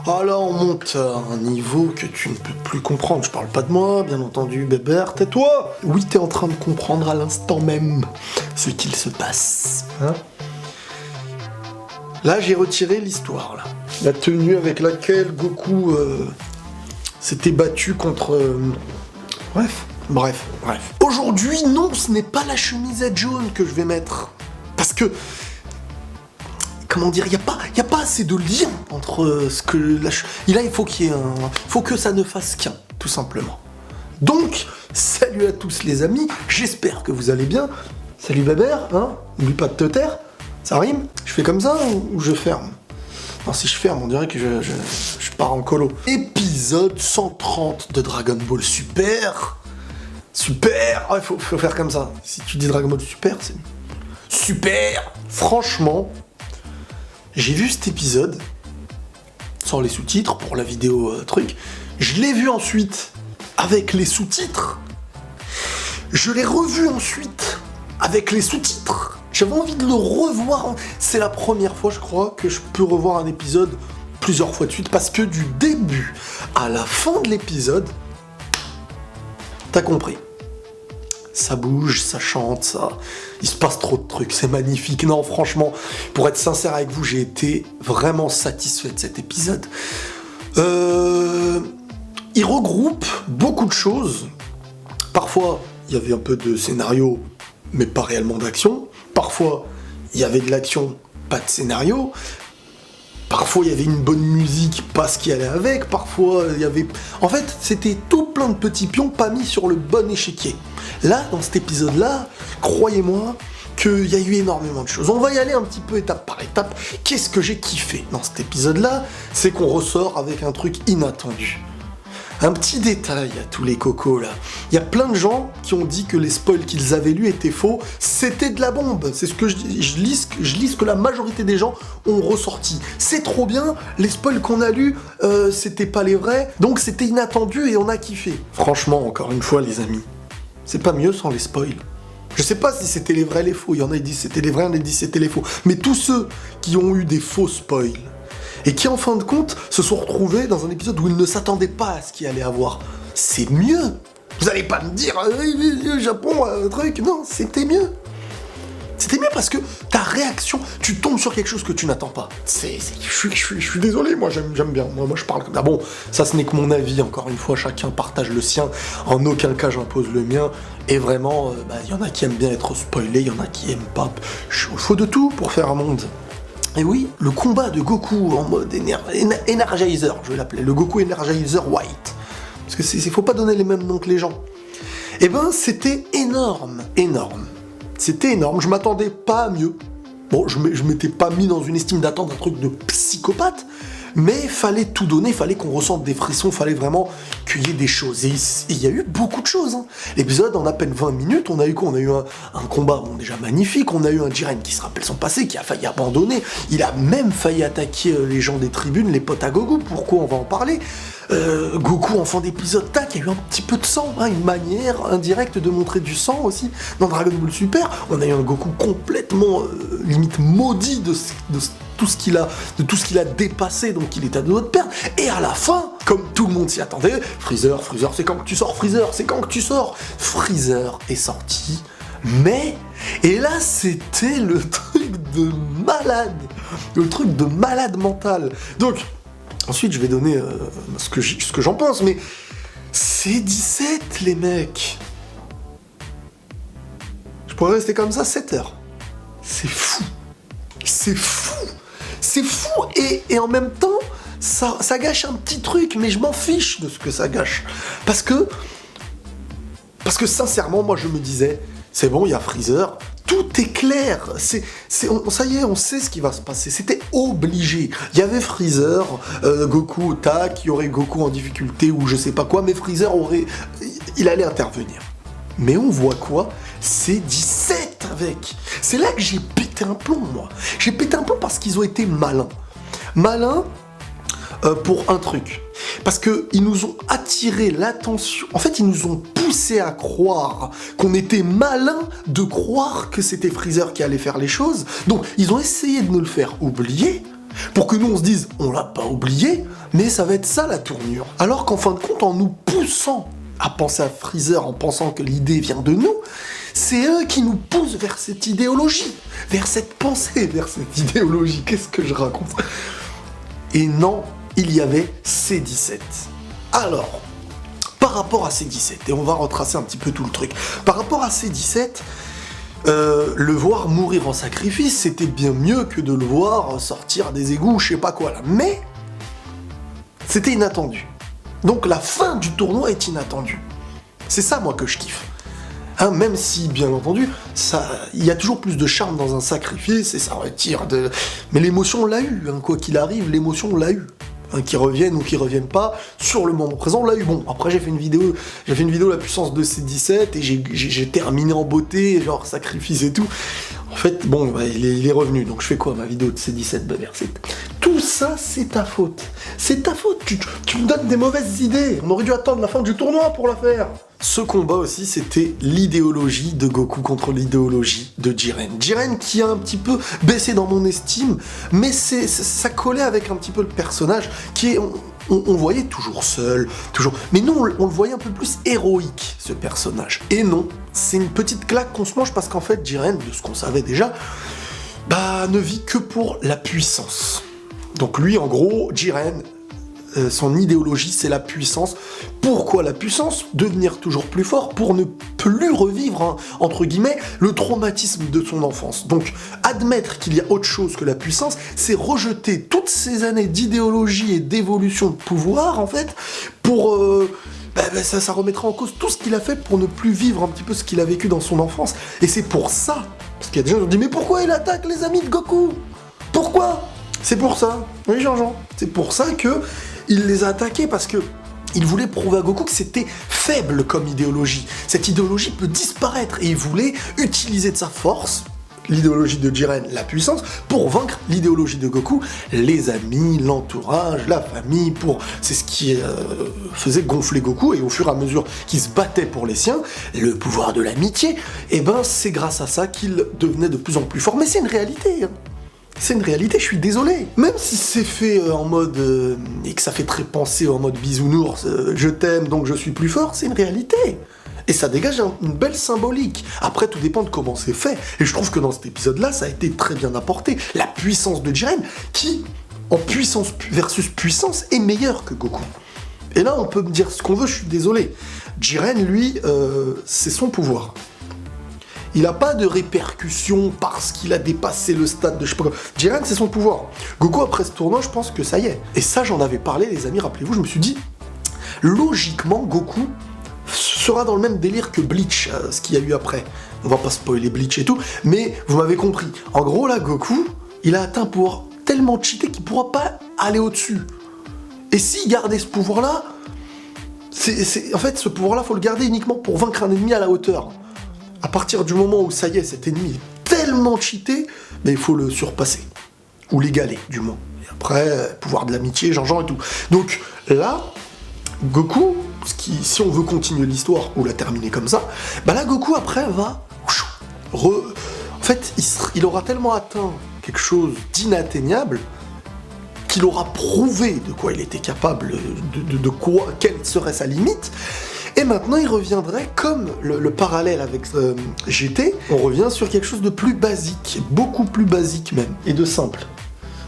Ah là, on monte à un niveau que tu ne peux plus comprendre. Je parle pas de moi, bien entendu, Bébert, tais-toi. Oui, t'es en train de comprendre à l'instant même ce qu'il se passe. Hein? Là, j'ai retiré l'histoire, là. La tenue avec laquelle Goku s'était battu contre... Bref. Aujourd'hui, non, ce n'est pas la chemisette jaune que je vais mettre. Parce que... Comment dire, il y a pas assez de lien entre ce que là il faut qu'il y ait faut que ça ne fasse qu'un, tout simplement. Donc, salut à tous les amis, j'espère que vous allez bien. Salut Bébert, hein? N'oublie pas de te taire, ça rime? Je fais comme ça ou je ferme? Non, si je ferme, on dirait que je pars en colo. Épisode 130 de Dragon Ball Super. Super! Ah, faut faire comme ça. Si tu dis Dragon Ball Super, c'est... Super! Franchement... J'ai vu cet épisode, sans les sous-titres, pour la vidéo truc. Je l'ai vu ensuite avec les sous-titres. Je l'ai revu ensuite avec les sous-titres. J'avais envie de le revoir. C'est la première fois, je crois, que je peux revoir un épisode plusieurs fois de suite, parce que du début à la fin de l'épisode, t'as compris. Ça bouge, ça chante, ça... Il se passe trop de trucs, c'est magnifique. Non, franchement, pour être sincère avec vous, j'ai été vraiment satisfait de cet épisode. Il regroupe beaucoup de choses. Parfois, il y avait un peu de scénario, mais pas réellement d'action. Parfois, il y avait de l'action, pas de scénario. Parfois, il y avait une bonne musique, pas ce qui allait avec. Parfois, il y avait... En fait, c'était tout plein de petits pions pas mis sur le bon échiquier. Là, dans cet épisode-là, croyez-moi qu'il y a eu énormément de choses. On va y aller un petit peu étape par étape. Qu'est-ce que j'ai kiffé dans cet épisode-là? C'est qu'on ressort avec un truc inattendu. Un petit détail à tous les cocos là. Il y a plein de gens qui ont dit que les spoils qu'ils avaient lus étaient faux. C'était de la bombe. C'est ce que je lis ce que la majorité des gens ont ressorti. C'est trop bien. Les spoils qu'on a lus, c'était pas les vrais. Donc c'était inattendu et on a kiffé. Franchement, encore une fois les amis, c'est pas mieux sans les spoils. Je sais pas si c'était les vrais, les faux. Il y en a qui disent c'était les vrais, il y en a qui disent c'était les faux. Mais tous ceux qui ont eu des faux spoils, et qui en fin de compte se sont retrouvés dans un épisode où ils ne s'attendaient pas à ce qu'il allait avoir, c'est mieux. Vous allez pas me dire Japon, truc, non, c'était mieux. C'était mieux parce que ta réaction, tu tombes sur quelque chose que tu n'attends pas. Je suis désolé, moi j'aime bien, moi je parle comme ça. Bon, ça ce n'est que mon avis, encore une fois, chacun partage le sien, en aucun cas j'impose le mien, et vraiment, y en a qui aiment bien être spoilés, il y en a qui aiment pas. Il faut de tout pour faire un monde. Et oui, le combat de Goku en mode Energizer, je vais l'appeler, le Goku Energizer White. Parce que faut pas donner les mêmes noms que les gens. Eh ben, c'était énorme. C'était énorme, je m'attendais pas à mieux. Bon, je m'étais pas mis dans une estime d'attente d'un truc de psychopathe, mais fallait tout donner, fallait qu'on ressente des frissons, fallait vraiment qu'il y ait des choses. Et il y a eu beaucoup de choses. Hein. L'épisode, en à peine 20 minutes, on a eu quoi? On a eu un combat déjà magnifique, on a eu un Jiren qui se rappelle son passé, qui a failli abandonner, il a même failli attaquer les gens des tribunes, les potes à Goku, pourquoi on va en parler? Goku en fin d'épisode, tac, il y a eu un petit peu de sang, hein, une manière indirecte de montrer du sang aussi dans Dragon Ball Super. On a eu un Goku complètement limite maudit de tout ce qu'il a dépassé, donc il est à deux doigts de perdre. Et à la fin, comme tout le monde s'y attendait, Freezer, c'est quand que tu sors, Freezer, c'est quand que tu sors. Freezer est sorti, mais et là c'était le truc de malade mental. Donc ensuite, je vais donner ce que j'en pense, mais c'est 17, les mecs. Je pourrais rester comme ça 7 heures. C'est fou. Et en même temps, ça gâche un petit truc, mais je m'en fiche de ce que ça gâche. Parce que sincèrement, moi, je me disais, c'est bon, il y a Freezer, tout est clair, ça y est, on sait ce qui va se passer, c'était obligé. Il y avait Freezer, Goku, tac, il y aurait Goku en difficulté ou je sais pas quoi, mais Freezer il allait intervenir. Mais on voit quoi? C'est 17 avec. C'est là que j'ai pété un plomb, moi. J'ai pété un plomb parce qu'ils ont été malins. Malins pour un truc. Parce qu'ils nous ont attiré l'attention. En fait, ils nous ont poussé à croire qu'on était malins de croire que c'était Freezer qui allait faire les choses. Donc, ils ont essayé de nous le faire oublier. Pour que nous on se dise, on l'a pas oublié, mais ça va être ça la tournure. Alors qu'en fin de compte, en nous poussant à penser à Freezer, en pensant que l'idée vient de nous, c'est eux qui nous poussent vers cette idéologie, vers cette pensée, vers cette idéologie. Qu'est-ce que je raconte? Et non, il y avait C17. Alors, par rapport à C17, et on va retracer un petit peu tout le truc, par rapport à C17, le voir mourir en sacrifice, c'était bien mieux que de le voir sortir des égouts, je sais pas quoi là. Mais, c'était inattendu. Donc la fin du tournoi est inattendue. C'est ça, moi, que je kiffe. Hein, même si, bien entendu, il y a toujours plus de charme dans un sacrifice, et ça retire de... Mais l'émotion, on l'a eu, hein, quoi qu'il arrive, l'émotion, on l'a eu. Hein, qu'ils reviennent ou qu'ils reviennent pas, sur le moment présent, on l'a eu. Bon, après j'ai fait une vidéo la puissance de C17, et j'ai terminé en beauté, genre sacrifice et tout. En fait, bon, bah, il est revenu, donc je fais quoi, ma vidéo de C17, bah, merci. Tout ça, c'est ta faute. C'est ta faute, tu me donnes des mauvaises idées. On aurait dû attendre la fin du tournoi pour la faire. Ce combat aussi, c'était l'idéologie de Goku contre l'idéologie de Jiren. Jiren qui a un petit peu baissé dans mon estime, mais ça collait avec un petit peu le personnage qui est... On voyait toujours seul, toujours... Mais nous, on le voyait un peu plus héroïque, ce personnage. Et non, c'est une petite claque qu'on se mange parce qu'en fait, Jiren, de ce qu'on savait déjà, bah, ne vit que pour la puissance. Donc lui, en gros, Jiren, son idéologie, c'est la puissance. Pourquoi la puissance? Devenir toujours plus fort pour ne plus revivre, hein, entre guillemets, le traumatisme de son enfance. Donc, admettre qu'il y a autre chose que la puissance, c'est rejeter toutes ces années d'idéologie et d'évolution de pouvoir, en fait, pour... ça remettra en cause tout ce qu'il a fait pour ne plus vivre un petit peu ce qu'il a vécu dans son enfance. Et c'est pour ça, parce qu'il y a des gens qui ont dit « Mais pourquoi il attaque les amis de Goku? Pourquoi ?» C'est pour ça, oui Jean-Jean, c'est pour ça que il les a attaqués, parce que il voulait prouver à Goku que c'était faible comme idéologie. Cette idéologie peut disparaître, et il voulait utiliser de sa force, l'idéologie de Jiren, la puissance, pour vaincre l'idéologie de Goku, les amis, l'entourage, la famille, c'est ce qui faisait gonfler Goku, et au fur et à mesure qu'il se battait pour les siens, le pouvoir de l'amitié, et ben c'est grâce à ça qu'il devenait de plus en plus fort. Mais c'est une réalité, hein. C'est une réalité, je suis désolé. Même si c'est fait en mode... et que ça fait très penser en mode bisounours, je t'aime donc je suis plus fort, c'est une réalité. Et ça dégage une belle symbolique. Après, tout dépend de comment c'est fait. Et je trouve que dans cet épisode-là, ça a été très bien apporté. La puissance de Jiren, qui, en puissance versus puissance, est meilleure que Goku. Et là, on peut me dire ce qu'on veut, je suis désolé. Jiren, lui, c'est son pouvoir. Il n'a pas de répercussions parce qu'il a dépassé le stade de je sais pas quoi. Jiren, c'est son pouvoir. Goku, après ce tournoi, je pense que ça y est. Et ça, j'en avais parlé, les amis, rappelez-vous, je me suis dit, logiquement, Goku sera dans le même délire que Bleach, ce qu'il y a eu après. On va pas spoiler Bleach et tout, mais vous m'avez compris. En gros, là, Goku, il a atteint un pouvoir tellement cheaté qu'il pourra pas aller au-dessus. Et s'il gardait ce pouvoir-là, en fait, ce pouvoir-là, faut le garder uniquement pour vaincre un ennemi à la hauteur. À partir du moment où ça y est, cet ennemi est tellement cheaté, mais il faut le surpasser. Ou l'égaler, du moins. Et après, pouvoir de l'amitié, Jean-Jean et tout. Donc là, Goku, si on veut continuer l'histoire ou la terminer comme ça, bah là, Goku, après, va... En fait, il aura tellement atteint quelque chose d'inatteignable qu'il aura prouvé de quoi il était capable, quelle serait sa limite. Et maintenant, il reviendrait, comme le parallèle avec GT, on revient sur quelque chose de plus basique, beaucoup plus basique même, et de simple.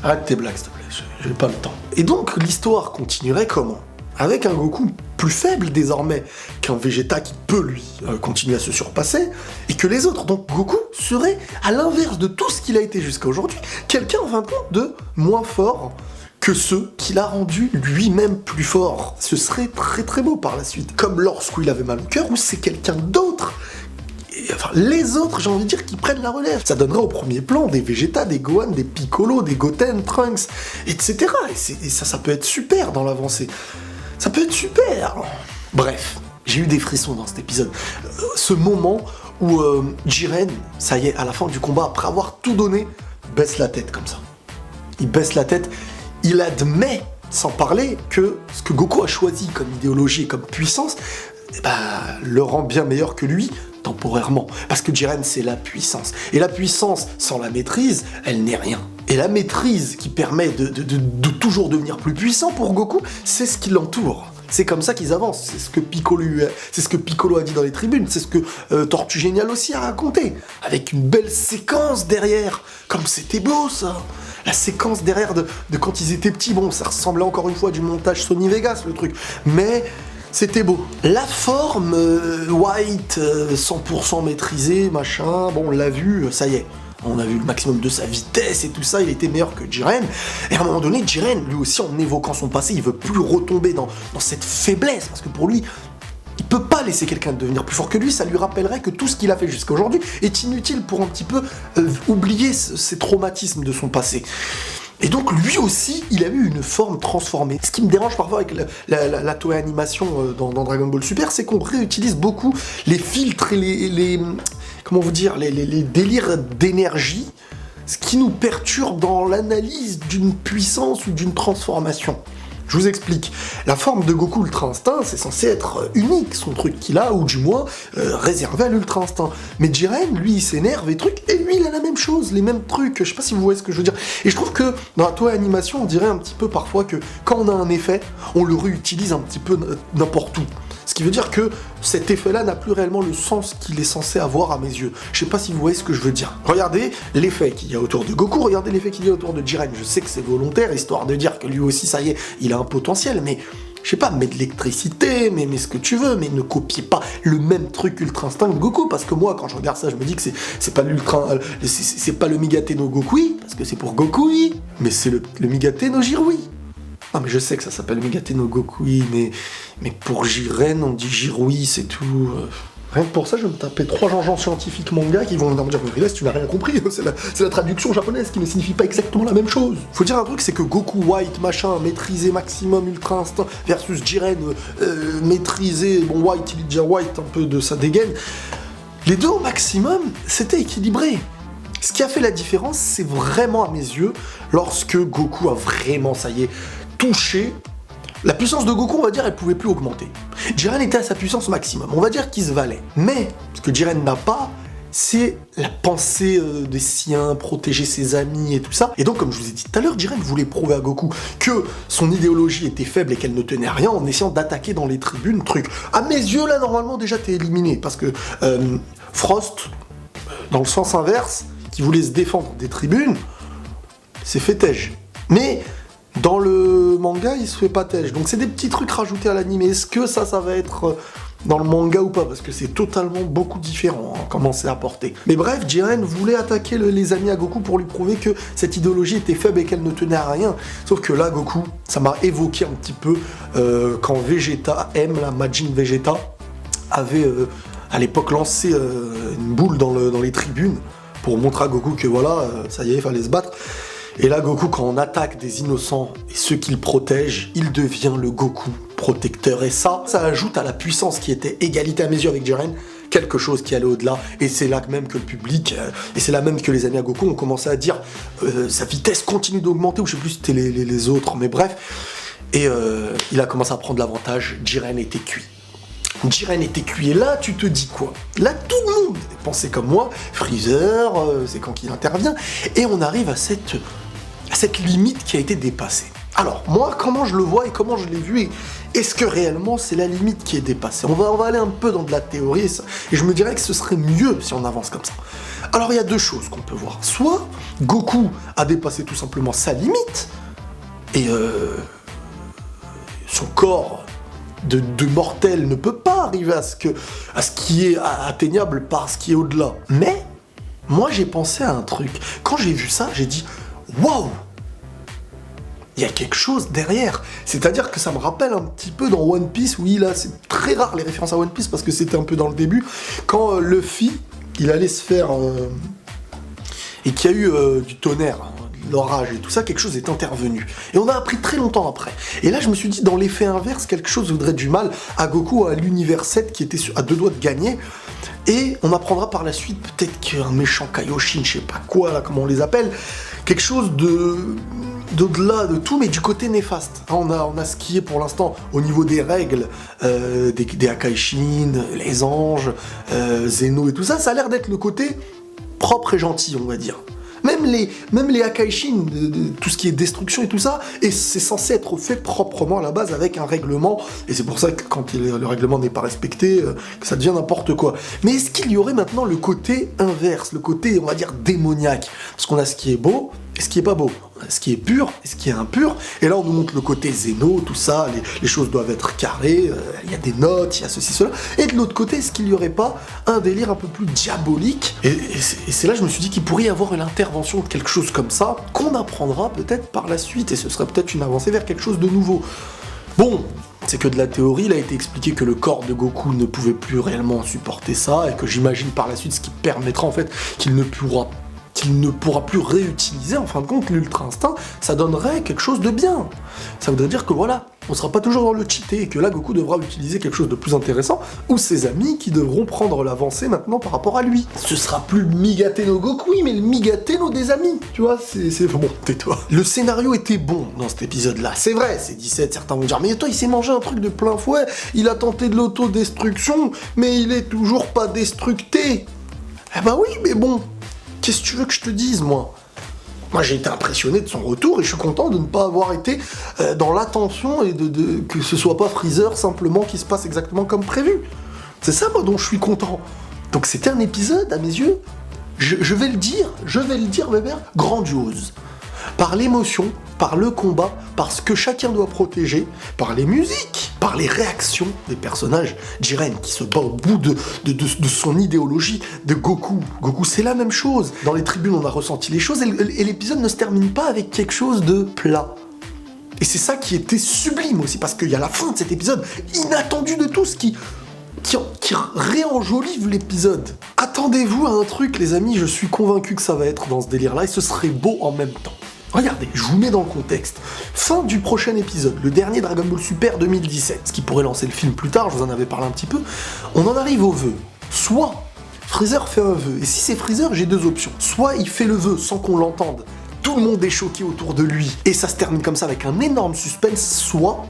Arrête tes blagues, s'il te plaît, j'ai pas le temps. Et donc, l'histoire continuerait comment? Avec un Goku plus faible désormais, qu'un Vegeta qui peut, lui, continuer à se surpasser, et que les autres. Donc, Goku serait, à l'inverse de tout ce qu'il a été jusqu'à aujourd'hui, quelqu'un, en fin de compte, de moins fort que ceux qu'il a rendu lui-même plus fort. Ce serait très très beau par la suite. Comme lorsqu'il avait mal au cœur, où c'est quelqu'un d'autre. Enfin, les autres, j'ai envie de dire, qui prennent la relève. Ça donnerait au premier plan des Vegeta, des Gohan, des Piccolo, des Goten, Trunks, etc. Et ça peut être super dans l'avancée. Ça peut être super. Bref, j'ai eu des frissons dans cet épisode. Ce moment où Jiren, ça y est, à la fin du combat, après avoir tout donné, baisse la tête comme ça. Il baisse la tête. Il admet, sans parler, que ce que Goku a choisi comme idéologie et comme puissance, le rend bien meilleur que lui temporairement. Parce que Jiren, c'est la puissance. Et la puissance, sans la maîtrise, elle n'est rien. Et la maîtrise qui permet de toujours devenir plus puissant pour Goku, c'est ce qui l'entoure. C'est comme ça qu'ils avancent, c'est ce que Piccolo a dit dans les tribunes, c'est ce que Tortue Géniale aussi a raconté, avec une belle séquence derrière, comme c'était beau ça. La séquence derrière de quand ils étaient petits, bon ça ressemblait encore une fois à du montage Sony Vegas le truc, mais c'était beau. La forme, White, 100% maîtrisée, machin, bon on l'a vu, ça y est. On a vu le maximum de sa vitesse et tout ça, il était meilleur que Jiren. Et à un moment donné, Jiren, lui aussi, en évoquant son passé, il veut plus retomber dans cette faiblesse, parce que pour lui, il peut pas laisser quelqu'un devenir plus fort que lui, ça lui rappellerait que tout ce qu'il a fait jusqu'à aujourd'hui est inutile pour un petit peu oublier ces traumatismes de son passé. Et donc lui aussi, il a eu une forme transformée. Ce qui me dérange parfois avec la Toei Animation dans Dragon Ball Super, c'est qu'on réutilise beaucoup les filtres et les comment vous dire, les délires d'énergie, ce qui nous perturbe dans l'analyse d'une puissance ou d'une transformation. Je vous explique. La forme de Goku Ultra Instinct, c'est censé être unique, son truc qu'il a, ou du moins réservé à l'Ultra Instinct. Mais Jiren, lui, il s'énerve et trucs, et lui, il a la même chose, les mêmes trucs. Je sais pas si vous voyez ce que je veux dire. Et je trouve que dans la Toei Animation, on dirait un petit peu parfois que quand on a un effet, on le réutilise un petit peu n'importe où. Ce qui veut dire que cet effet-là n'a plus réellement le sens qu'il est censé avoir à mes yeux. Je sais pas si vous voyez ce que je veux dire. Regardez l'effet qu'il y a autour de Goku, regardez l'effet qu'il y a autour de Jiren. Je sais que c'est volontaire, histoire de dire que lui aussi, ça y est, il a un potentiel, mais je sais pas, mets de l'électricité, mais ce que tu veux, mais ne copiez pas le même truc Ultra Instinct de Goku, parce que moi, quand je regarde ça, je me dis que c'est pas c'est pas le Migate no Gokui, parce que c'est pour Gokui, mais c'est le Migate no Jirui. Ah mais je sais que ça s'appelle Migate no Gokui, mais pour Jiren, on dit Jirui, c'est tout. Rien que pour ça, je vais me taper 3 gens scientifiques manga qui vont me dire « Mais tu n'as rien compris, c'est la traduction japonaise qui ne signifie pas exactement la même chose. » Faut dire un truc, c'est que Goku White, machin, maîtrisé maximum, Ultra Instinct, versus Jiren, maîtrisé, bon White, il est déjà White, un peu de sa dégaine. Les deux au maximum, c'était équilibré. Ce qui a fait la différence, c'est vraiment à mes yeux, lorsque Goku a vraiment, ça y est, touché. La puissance de Goku, on va dire, elle pouvait plus augmenter. Jiren était à sa puissance maximum, on va dire qu'il se valait. Mais, ce que Jiren n'a pas, c'est la pensée des siens, protéger ses amis et tout ça. Et donc, comme je vous ai dit tout à l'heure, Jiren voulait prouver à Goku que son idéologie était faible et qu'elle ne tenait à rien en essayant d'attaquer dans les tribunes, truc. À mes yeux, là, normalement, déjà, t'es éliminé. Parce que Frost, dans le sens inverse, qui voulait se défendre des tribunes, c'est fait têche. Mais dans le manga, il se fait pas têche. Donc c'est des petits trucs rajoutés à l'anime. Est-ce que ça va être dans le manga ou pas? Parce que c'est totalement beaucoup différent, hein, comment c'est apporté. Mais bref, Jiren voulait attaquer les amis à Goku pour lui prouver que cette idéologie était faible et qu'elle ne tenait à rien. Sauf que là, Goku, ça m'a évoqué un petit peu quand Vegeta, la Majin Vegeta, avait à l'époque lancé une boule dans les tribunes pour montrer à Goku que voilà, ça y est, il fallait se battre. Et là, Goku, quand on attaque des innocents et ceux qu'il protège, il devient le Goku protecteur. Et ça ajoute à la puissance qui était égalité à mes yeux avec Jiren, quelque chose qui allait au-delà. Et c'est là même que le public, et c'est là même que les amis à Goku ont commencé à dire sa vitesse continue d'augmenter, ou je sais plus si c'était les autres, mais bref. Et il a commencé à prendre l'avantage, Jiren était cuit. Jiren était cuit, et là tu te dis quoi? Là tout le monde pensait comme moi, Freezer, c'est quand qu'il intervient, et on arrive à cette limite qui a été dépassée. Alors moi, comment je le vois et comment je l'ai vu, et est-ce que réellement c'est la limite qui est dépassée? On va aller un peu dans de la théorie, et je me dirais que ce serait mieux si on avance comme ça. Alors il y a deux choses qu'on peut voir. Soit Goku a dépassé tout simplement sa limite, et son corps de mortel ne peut pas arriver à ce qui est atteignable par ce qui est au-delà. Mais, moi j'ai pensé à un truc. Quand j'ai vu ça, j'ai dit « Waouh ! Il y a quelque chose derrière !» C'est-à-dire que ça me rappelle un petit peu dans One Piece, oui là c'est très rare les références à One Piece parce que c'était un peu dans le début, quand Luffy, il allait se faire... et qu'il y a eu du tonnerre, l'orage et tout ça, quelque chose est intervenu. Et on a appris très longtemps après. Et là, je me suis dit, dans l'effet inverse, quelque chose voudrait du mal à Goku, à l'univers 7, qui était à 2 doigts de gagner. Et on apprendra par la suite, peut-être qu'un méchant Kaioshin, je sais pas quoi, là, comment on les appelle, quelque chose d'au-delà de tout, mais du côté néfaste. On a ce qui est pour l'instant au niveau des règles, des Akaishin, les anges, Zeno et tout ça, ça a l'air d'être le côté propre et gentil, on va dire. Même les Akaishin, tout ce qui est destruction et tout ça, et c'est censé être fait proprement à la base avec un règlement, et c'est pour ça que quand le règlement n'est pas respecté, que ça devient n'importe quoi. Mais est-ce qu'il y aurait maintenant le côté inverse, le côté, on va dire, démoniaque? Parce qu'on a ce qui est beau et ce qui est pas beau. On a ce qui est pur et ce qui est impur, et là on nous montre le côté Zeno, tout ça, les choses doivent être carrées, il y a des notes, il y a ceci, cela, et de l'autre côté, est-ce qu'il n'y aurait pas un délire un peu plus diabolique? Et c'est là que je me suis dit qu'il pourrait y avoir une intervention de quelque chose comme ça, qu'on apprendra peut-être par la suite, et ce serait peut-être une avancée vers quelque chose de nouveau. Bon, c'est que de la théorie, il a été expliqué que le corps de Goku ne pouvait plus réellement supporter ça, et que j'imagine par la suite ce qui permettra en fait qu'il ne pourra plus réutiliser, en fin de compte, l'Ultra Instinct, ça donnerait quelque chose de bien. Ça voudrait dire que voilà, on sera pas toujours dans le cheaté, et que là, Goku devra utiliser quelque chose de plus intéressant, ou ses amis qui devront prendre l'avancée maintenant par rapport à lui. Ce sera plus le Migateno Goku, mais le Migateno des amis, tu vois, c'est... Bon, tais-toi. Le scénario était bon dans cet épisode-là, c'est vrai, c'est 17, certains vont dire, mais toi, il s'est mangé un truc de plein fouet, il a tenté de l'autodestruction, mais il est toujours pas destructé. Eh ben oui, mais bon... Qu'est-ce que tu veux que je te dise, moi? Moi, j'ai été impressionné de son retour et je suis content de ne pas avoir été dans l'attention et que ce soit pas Freezer simplement qui se passe exactement comme prévu. C'est ça, moi, dont je suis content. Donc c'était un épisode, à mes yeux, je vais le dire, Weber, grandiose. Par l'émotion, par le combat, par ce que chacun doit protéger, par les musiques, par les réactions des personnages. Jiren qui se bat au bout de son idéologie, de Goku. Goku, c'est la même chose. Dans les tribunes, on a ressenti les choses et l'épisode ne se termine pas avec quelque chose de plat. Et c'est ça qui était sublime aussi, parce qu'il y a la fin de cet épisode, inattendu de tous, qui réenjolive l'épisode. Attendez-vous à un truc, les amis, je suis convaincu que ça va être dans ce délire-là, et ce serait beau en même temps. Regardez, je vous mets dans le contexte. Fin du prochain épisode, le dernier Dragon Ball Super 2017, ce qui pourrait lancer le film plus tard, je vous en avais parlé un petit peu. On en arrive au vœu. Soit Freezer fait un vœu, et si c'est Freezer, j'ai deux options. Soit il fait le vœu sans qu'on l'entende, tout le monde est choqué autour de lui, et ça se termine comme ça avec un énorme suspense, soit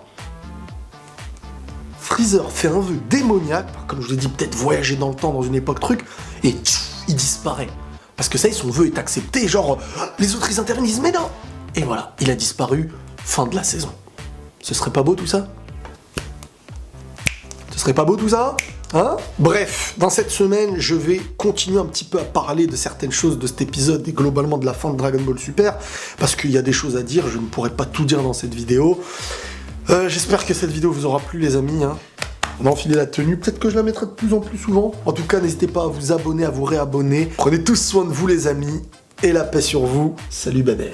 Freezer fait un vœu démoniaque, comme je vous l'ai dit, peut-être voyager dans le temps dans une époque truc, et il disparaît. Parce que ça y est, son vœu est accepté, genre, les autres ils interviennent, ils disent mais non. Et voilà, il a disparu, fin de la saison. Ce serait pas beau tout ça? Ce serait pas beau tout ça? Hein? Bref, dans cette semaine, je vais continuer un petit peu à parler de certaines choses de cet épisode et globalement de la fin de Dragon Ball Super, parce qu'il y a des choses à dire, je ne pourrai pas tout dire dans cette vidéo. J'espère que cette vidéo vous aura plu les amis, hein. On a enfilé la tenue, peut-être que je la mettrai de plus en plus souvent. En tout cas, n'hésitez pas à vous abonner, à vous réabonner. Prenez tous soin de vous les amis, et la paix sur vous. Salut Baber.